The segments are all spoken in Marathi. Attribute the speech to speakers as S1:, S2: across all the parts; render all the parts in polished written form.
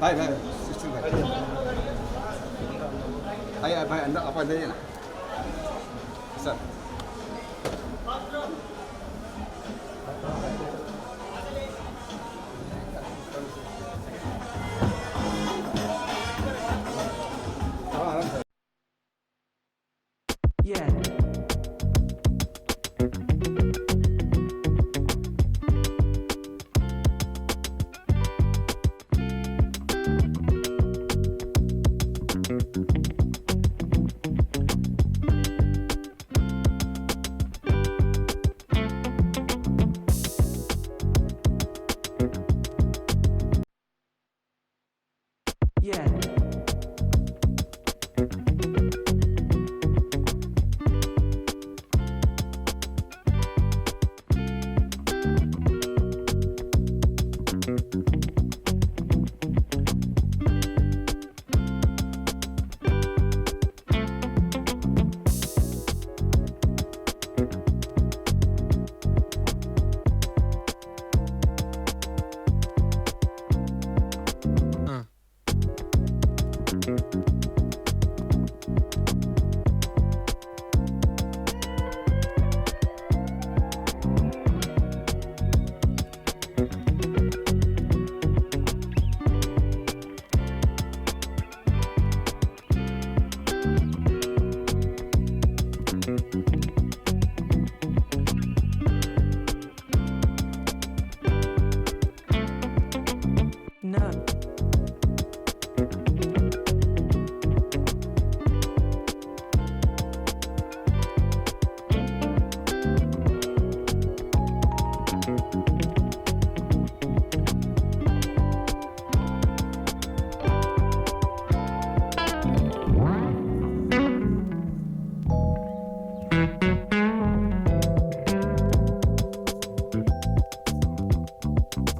S1: भाई भाई सिस्टर भाई भाई भाई अंदर आप अंदर ना sir
S2: Yeah. Yeah. No.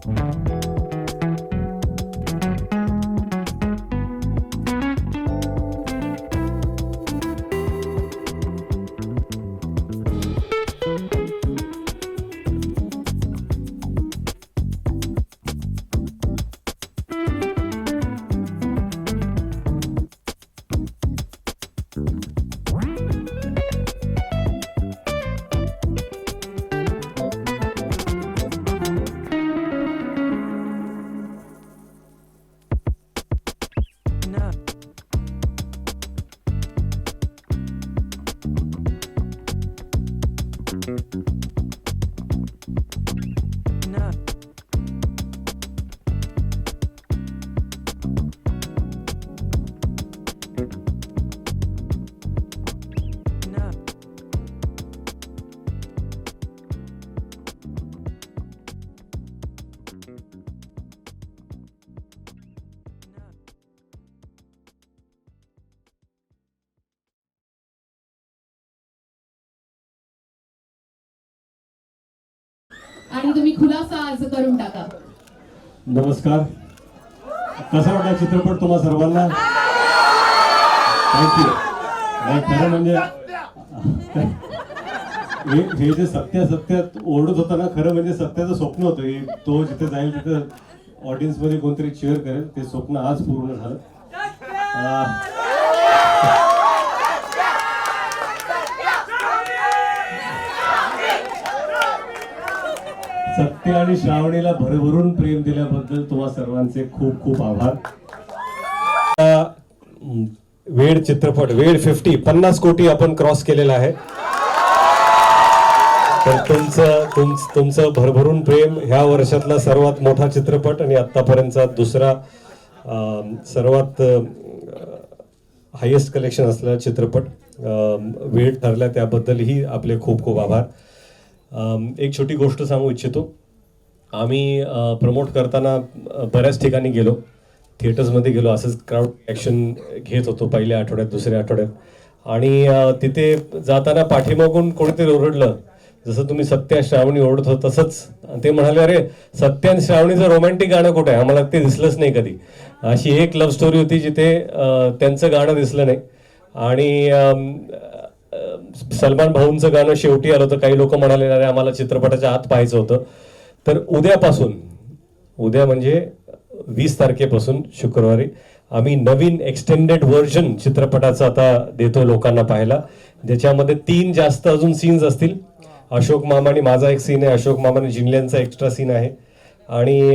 S2: No. No. No.
S3: आणि तुम्ही खुलासा आज करून टाका.
S4: नमस्कार. कसा वाटला चित्रपट तुम्हा सर्वांना? थँक्यू. नाही खरं म्हणजे हे जे सत्यात ओरडत होता ना, खरं म्हणजे सत्याचं स्वप्न होतं की तो जिथे जाईल तिथे ऑडियन्स मध्ये कोणतरी चीअर करेल. ते स्वप्न आज पूर्ण झालं. सत्य आणि श्रावणीला भरभरून प्रेम दिल्याबद्दल तुम्हा सर्वांचे खूप खूप आभार. वेड चित्रपट, वेड 50 कोटी आपण क्रॉस केलेला आहे. तर तुमचं भरभरून प्रेम, ह्या वर्षातला सर्वात मोठा चित्रपट आणि आतापर्यंतचा दुसरा सर्वात हायेस्ट कलेक्शन असलेला चित्रपट वेड ठरला, त्याबद्दलही आपले खूप खूप आभार. एक छोटी गोष्ट सांगू इच्छितो. आम्ही प्रमोट करताना बऱ्याच ठिकाणी गेलो, थिएटर्समध्ये गेलो, असंच क्राऊड ॲक्शन घेत होतो पहिल्या आठवड्यात, दुसऱ्या आठवड्यात. आणि तिथे जाताना पाठीमागून कोणीतरी ओरडलं, जसं तुम्ही सत्य श्रावणी ओरडत होत तसंच. ते म्हणाले, अरे सत्य आणि श्रावणीचं रोमॅन्टिक गाणं कुठे आहे, आम्हाला ते दिसलंच नाही कधी. अशी एक लव्ह स्टोरी होती जिथे त्यांचं गाणं दिसलं नाही. आणि सलमान भाऊंचं गाणं शेवटी आलं होतं. काही लोक म्हणाले, अरे आम्हाला चित्रपटाच्या आत पाहायचं होतं. तर उद्यापासून, उद्या म्हणजे 20 तारखेपासून शुक्रवारी आम्ही नवीन एक्सटेंडेड व्हर्जन चित्रपटाचं आता देतो लोकांना पाहायला, ज्याच्यामध्ये 3 जास्त अजून सीन्स असतील. अशोक मामा आणि माझा एक सीन आहे, अशोक मामा आणि जिंगल्यांचा एक्स्ट्रा सीन आहे, आणि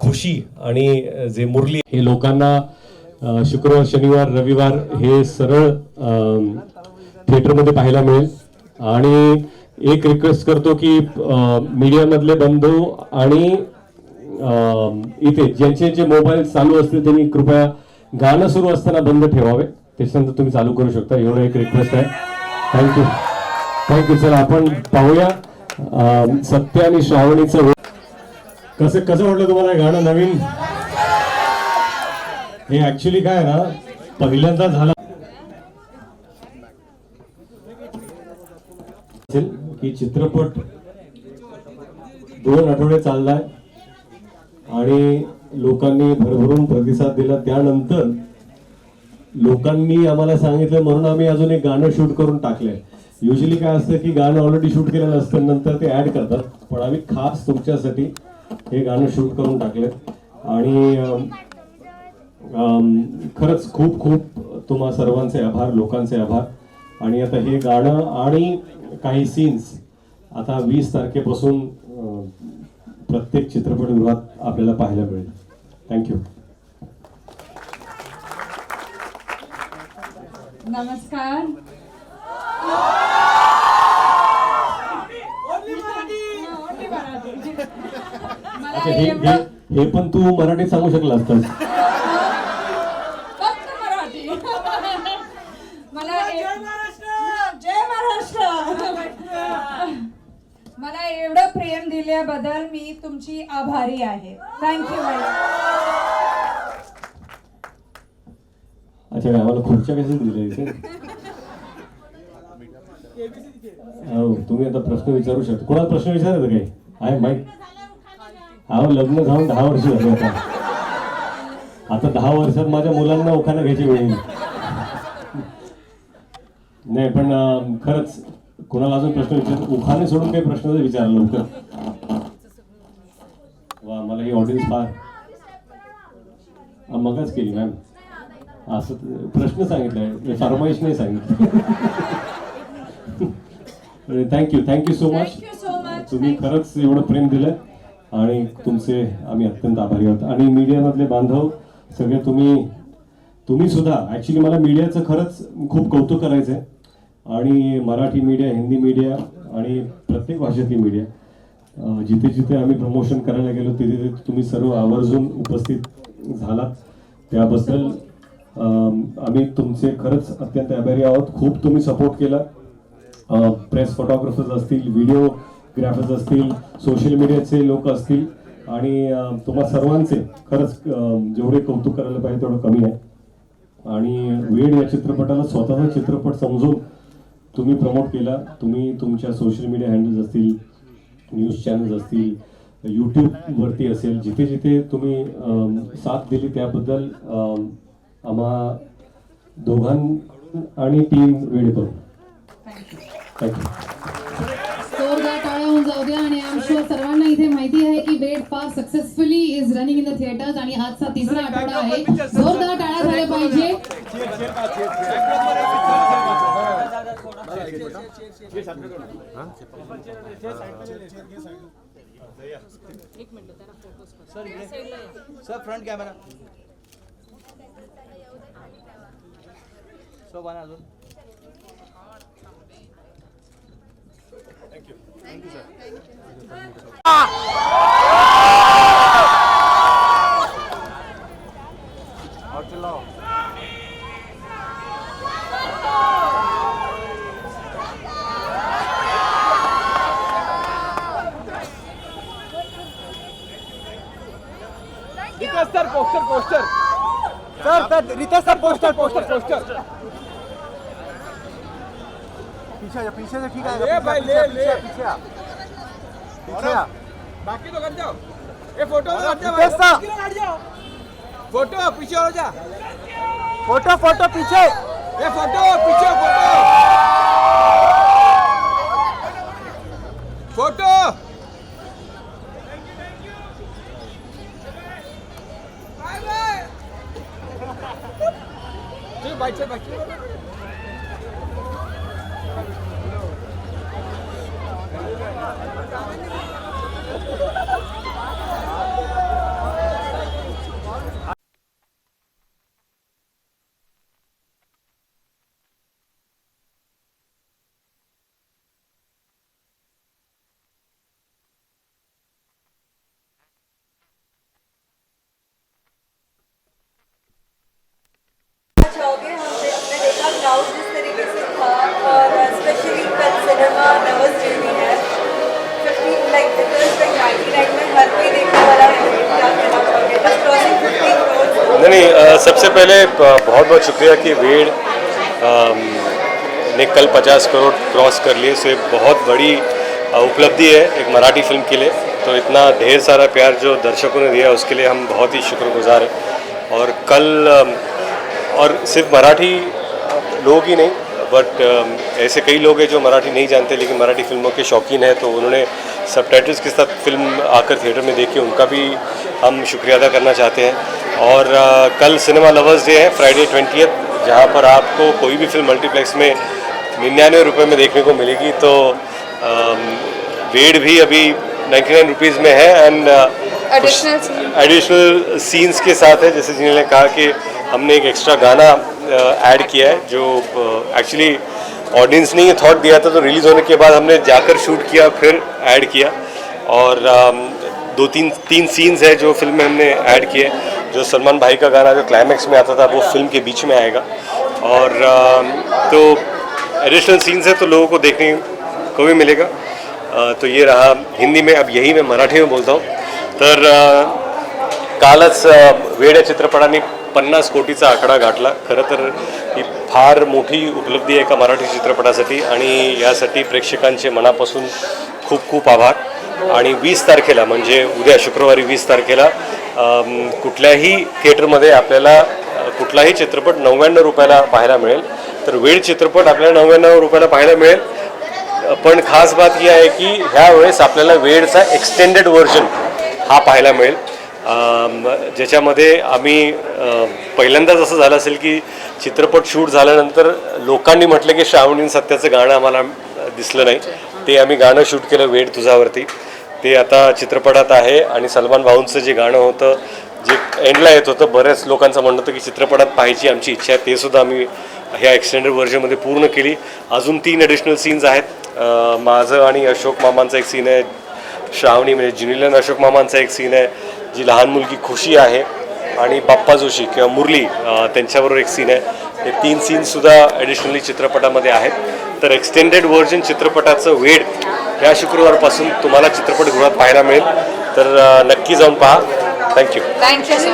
S4: खुशी आणि जे मुरली हे लोकांना शुक्रवार शनिवार रविवार हे सरळ थिएटरमध्ये पाहायला मिळेल. आणि एक रिक्वेस्ट करतो की मीडियामधले बंधू आणि इथे ज्यांचे जे मोबाईल चालू असतील त्यांनी कृपया गाणं सुरू असताना बंद ठेवावे, त्याच्यानंतर तुम्ही चालू करू शकता, एवढं एक रिक्वेस्ट आहे. Thank you thank you. चला आपण पाहूया सत्य आणि श्रावणीचं. कसं वाटलं तुम्हाला गाणं नवीन? हे ऍक्च्युली काय ना पहिल्यांदा झालं की चित्रपट 2 आठवडे चाललाय आणि लोकांनी भरभरून प्रतिसाद दिला. त्यानंतर लोकांनी आम्हाला सांगितलं म्हणून आम्ही अजून एक गाणं शूट करून टाकलंय. युजली काय असतं की गाणं ऑलरेडी शूट केलेलं असतं, नंतर ते ऍड करतात, पण आम्ही खास तुमच्यासाठी हे गाणं शूट करून टाकलंय. आणि खरंच खूप खूप तुम्हा सर्वांचे आभार, लोकांचे आभार. आणि आता हे गाणं आणि काही सीन्स आता 20 तारखेपासून प्रत्येक चित्रपटगृहात आपल्याला पाहायला मिळेल. थँक्यू.
S5: नमस्कार.
S4: अच्छा, हे पण तू मराठीत सांगू शकला असतास.
S5: फक्त मराठी. मला जय महाराष्ट्र. मला एवढं प्रेम दिल्याबद्दल मी तुमची आभारी आहे. Thank you madam.
S4: अच्छा, आम्हाला खुर्च्या कशा दिल्या इथे? हो, तुम्ही आता प्रश्न विचारू शकता. कोणाला प्रश्न विचारायचा काही आहे माहिती? हा, लग्न जाऊन 10 वर्ष झाले. आता 10 वर्षात माझ्या मुलांना उखाणा घ्यायची वेळ येईल. नाही पण खरंच कोणाला अजून प्रश्न विचार, उखाणे सोडून काही प्रश्न विचारला लवकर. वा, मला ही ऑडियन्स फार मगच केली मॅम. असं प्रश्न सांगितलाय, फरमाईश नाही सांगितलं. Thank you so much. तुम्ही खरंच एवढं प्रेम दिलं आणि तुमचे आम्ही अत्यंत आभारी आहोत. आणि मीडियामधले बांधव सगळे तुम्ही सुद्धा. ॲक्च्युली मला मीडियाचं खरंच खूप कौतुक करायचं आहे. आणि मराठी मीडिया, हिंदी मीडिया आणि प्रत्येक भाषेतली मीडिया जिथे जिथे आम्ही प्रमोशन करायला गेलो तिथे तुम्ही सर्व आवर्जून उपस्थित झालात. त्याबद्दल आम्ही तुमचे खरंच अत्यंत आभारी आहोत. खूप तुम्ही सपोर्ट केला. प्रेस फोटोग्राफर्स असतील, व्हिडिओग्राफर्स असतील, सोशल मीडियाचे लोक असतील, आणि तुम्हा सर्वांचे खरंच जेवढे कौतुक करायला पाहिजे तेवढं कमी आहे. आणि वेड या चित्रपटाला स्वतःचा चित्रपट समजून तुम्ही प्रमोट केला. तुम्ही तुमच्या सोशल मीडिया हँडल्स असतील, न्यूज चॅनल्स असतील, यूट्यूबवरती असेल, जिथे जिथे तुम्ही साथ दिली त्याबद्दल आम्हा दोघां आणि टीम वेड करू. थँक्यू.
S3: जोरदार टाळ्या होऊन जाऊ द्या. आणि आय एम शुअर सर्वांना इथे माहिती आहे की वेड फार successfully is running in the theatres आणि आजचा 3रा आठवडा आहे. जोरदार टाळ्या झाल्या पाहिजे.
S1: सर फ्रंट कॅमेरा सो बना अजून. Thank you sir.
S6: Sir poster sir Ritesh sir poster
S1: पीछे से ठीक है. भाई ले पीछे
S6: बाकी तो कर जाओ. ये फोटो हट जाओ. फोटो पीछे हो जा. फोटो पीछे. ये फोटो पीछे. फोटो
S4: सबसे पहले बहुत बहुत शुक्रिया कि वेड ने कल 50 करोड़ क्रॉस कर लिए, सो एक बहुत बड़ी उपलब्धि है एक मराठी फिल्म के लिए। तो इतना ढेर सारा प्यार जो दर्शकों ने दिया उसके लिए हम बहुत ही शुक्रगुजार हैं। और कल और सिर्फ मराठी लोग ही नहीं बट ऐसे कई लोग हैं जो मराठी नहीं जानते लेकिन मराठी फिल्मों के शौकीन हैं, तो उन्होंने सबटाइटल्स के साथ फिल्म आकर थिएटर में देखी, उनका भी हम शुक्रिया अदा करना चाहते हैं। और कल सिनेमा लवर्स डे है फ्राइडे 20th, जहाँ पर आपको कोई भी फिल्म मल्टीप्लेक्स में 99 रुपये में देखने को मिलेगी। तो वेड भी अभी 99 रुपीज़ में है एंड एडिशनल सीन्स के साथ है। जैसे जिन्होंने कहा कि हमने एक एक्स्ट्रा गाना ऐड किया है जो एक्चुअली ऑडियंस ने ये थॉट दिया था, तो रिलीज़ होने के बाद हमने जाकर शूट किया फिर ऐड किया। और तीन सीन्स है जो फिल्म में हमने ऐड किए। जो सलमान भाई का गाना जो क्लाइमैक्स में आता था वो फिल्म के बीच में आएगा। और तो एडिशनल सीन्स है तो लोगों को देखने को भी मिलेगा। तो ये रहा हिंदी में, अब यही मैं मराठी में बोलता हूँ। तर कालच वेड या चित्रपटाने 50 कोटीचा आकडा गाठला। खरं तर ही फार मोठी उपलब्धी आहे एका मराठी चित्रपटासाठी आणि यासाठी प्रेक्षकांचे मनापासून खूप खूप आभार। आणि 20 तारखेला म्हणजे उद्या शुक्रवारी 20 तारखेला कुठल्याही थिएटरमध्ये आपल्याला कुठलाही चित्रपट 99 रुपयाला पाहायला मिळेल। तर वेड चित्रपट आपल्याला 99 रुपयाला पाहायला मिळेल। पण खास बात ही आहे की ह्या वेळेस आपल्याला वेडचा एक्सटेंडेड व्हर्जन हा पाहायला मिळेल, ज्याच्यामध्ये आम्ही पहिल्यांदाच असं झालं असेल की चित्रपट शूट झाल्यानंतर लोकांनी म्हटलं की श्रावणी सत्याचं गाणं आम्हाला दिसलं नाही, ते आम्ही गाणं शूट केलं वेड तुझावरती, ते आता चित्रपटात आहे। आणि सलमान भाऊंचं जे गाणं होतं जे एंडला येत होतं, बऱ्याच लोकांचं म्हणणं होतं की चित्रपटात पाहायची आमची इच्छा आहे, ते सुद्धा आम्ही ह्या एक्सटेंडेड व्हर्जनमध्ये पूर्ण केली। अजून 3 ॲडिशनल सीन्स आहेत। माझं आणि अशोक मामांचा एक सीन आहे, श्रावणी म्हणजे जिनीलन अशोक मामांचा एक सीन आहे, जी लहान मुलगी खुशी आहे, आणि बाप्पा जोशी किंवा मुरली त्यांच्याबरोबर एक सीन आहे। हे 3 सीन्ससुद्धा ॲडिशनली चित्रपटामध्ये आहेत। तर एक्सटेंडेड व्हर्जन चित्रपटाचं वेड या शुक्रवारपासून तुम्हाला चित्रपटगृहात पाहायला मिळेल, तर नक्की जाऊन पहा। थँक्यू।
S5: थँक्यू सो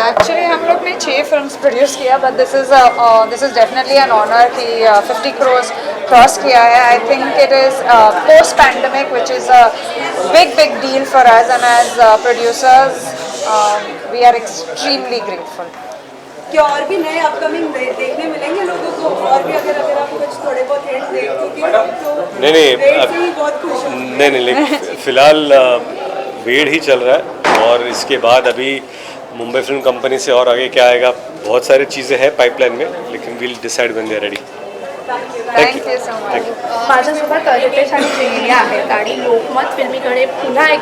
S5: एक्चुअली हम लोग ने 6 फिल्म्स प्रोड्यूस किया, but this is definitely an honour कि 50 करोड़ क्रॉस किया है। I think it is post pandemic which is a big deal for us, and as producers we are extremely grateful.
S7: क्या और भी नए अपकमिंग देखने मिलेंगे लोगों को, और भी अगर आप कुछ थोड़े बहुत हिंट दें, क्योंकि तो
S4: नहीं
S7: बहुत खुश हूँ।
S4: नहीं लेकिन फिलहाल वेड ही चल रहा है, और इसके बाद अभी मुंबई फिल्म कंपनी से और आगे क्या आएगा, बहुत सारी चीज़ें हैं पाइपलाइन में, लेकिन will decide when they are ready.
S5: Thank you so much.
S8: माझ्यासोबत रितेश आणि प्रेमिया आहेत आणि लोकमत फिल्मीकडे पुन्हा एक